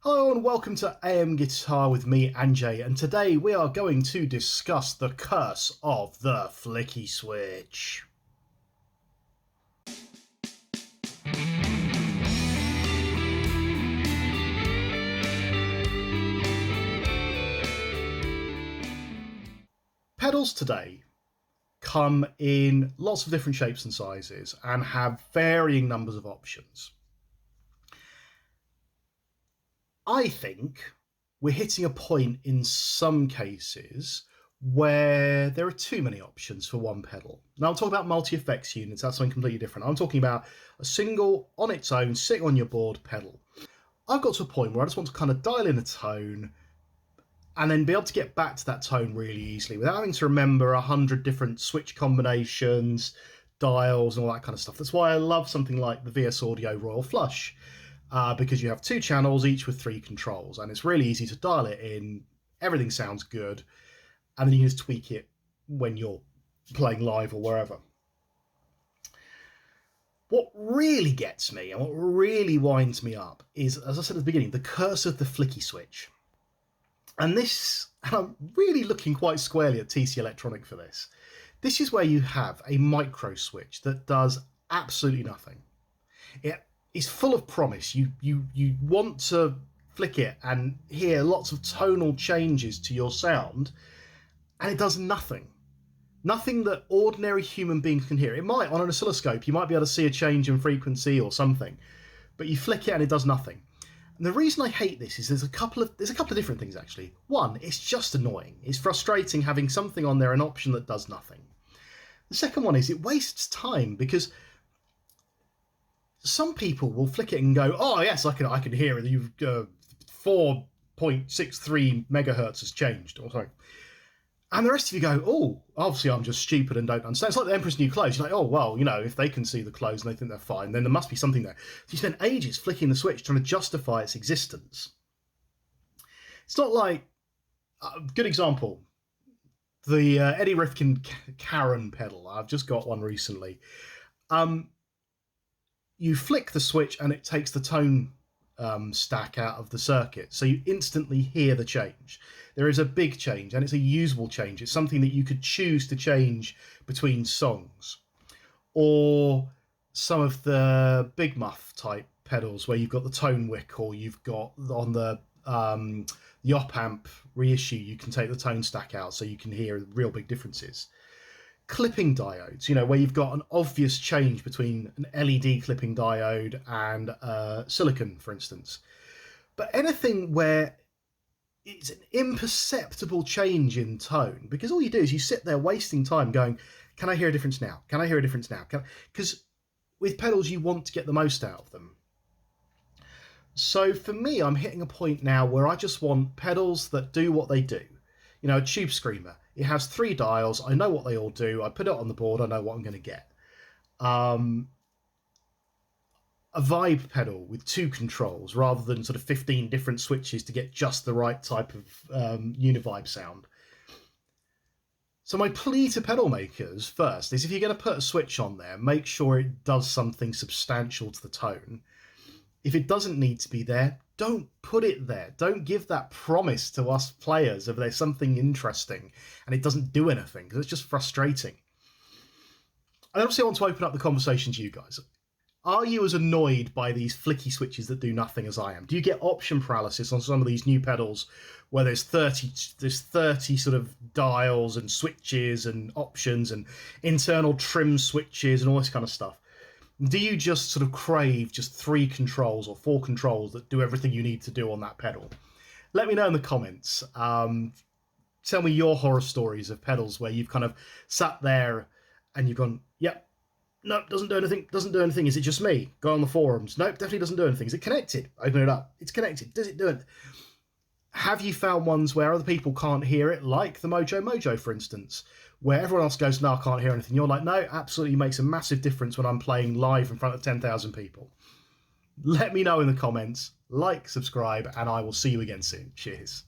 Hello and welcome to AM Guitar with me, Anjay, and today we are going to discuss the curse of the Flicky Switch. Pedals today come in lots of different shapes and sizes and have varying numbers of options. I think we're hitting a point in some cases where there are too many options for one pedal. Now, I'm talking about multi-effects units, that's something completely different. I'm talking about a single, on its own, sitting on your board pedal. I've got to a point where I just want to kind of dial in a tone and then be able to get back to that tone really easily without having to remember 100 different switch combinations, dials, and all that kind of stuff. That's why I love something like the VS Audio Royal Flush. Because you have two channels, each with three controls, and it's really easy to dial it in. Everything sounds good, and then you can just tweak it when you're playing live or wherever. What really gets me and what really winds me up is, as I said at the beginning, the curse of the Flicky Switch. And I'm really looking quite squarely at TC Electronic for this. This is where you have a micro switch that does absolutely nothing. It's full of promise. You want to flick it and hear lots of tonal changes to your sound, and it does nothing. Nothing that ordinary human beings can hear. It might, on an oscilloscope, you might be able to see a change in frequency or something, but you flick it and it does nothing. And the reason I hate this is there's a couple of different things, actually. One, it's just annoying. It's frustrating having something on there, an option that does nothing. The second one is it wastes time, because some people will flick it and go, oh yes, I can hear it. You've 4.63 megahertz has changed, or something. And the rest of you go, oh, obviously I'm just stupid and don't understand. It's like the Emperor's New Clothes. You're like, oh well, if they can see the clothes and they think they're fine, then there must be something there. So you spend ages flicking the switch trying to justify its existence. It's not like good example. The Eddie Rifkin Karen pedal. I've just got one recently. You flick the switch and it takes the tone stack out of the circuit, so you instantly hear the change. There is a big change, and it's a usable change. It's something that you could choose to change between songs. Or some of the Big Muff type pedals where you've got the tone wick, or you've got on the op amp reissue, you can take the tone stack out so you can hear real big differences. Clipping diodes, where you've got an obvious change between an LED clipping diode and silicon, for instance. But anything where it's an imperceptible change in tone, because all you do is you sit there wasting time going, can I hear a difference now? Can I hear a difference now? Because with pedals, you want to get the most out of them. So for me, I'm hitting a point now where I just want pedals that do what they do. A Tube Screamer. It has 3 dials. I know what they all do. I put it on the board. I know what I'm going to get. A Vibe pedal with 2 controls rather than sort of 15 different switches to get just the right type of univibe sound. So my plea to pedal makers first is, if you're going to put a switch on there, make sure it does something substantial to the tone. If it doesn't need to be there, don't put it there. Don't give that promise to us players of there's something interesting and it doesn't do anything, because it's just frustrating. And obviously I want to open up the conversation to you guys. Are you as annoyed by these flicky switches that do nothing as I am? Do you get option paralysis on some of these new pedals where there's 30 sort of dials and switches and options and internal trim switches and all this kind of stuff? Do you just sort of crave just 3 controls or 4 controls that do everything you need to do on that pedal? Let me know in the comments. Tell me your horror stories of pedals where you've kind of sat there and you've gone, yep, nope, doesn't do anything. Is it just me? Go on the forums. Nope, definitely doesn't do anything. Is it connected? Open it up. It's connected. Does it do it? Have you found ones where other people can't hear it, like the Mojo, for instance, where everyone else goes, no, I can't hear anything. You're like, no, absolutely makes a massive difference when I'm playing live in front of 10,000 people. Let me know in the comments, like, subscribe, and I will see you again soon. Cheers.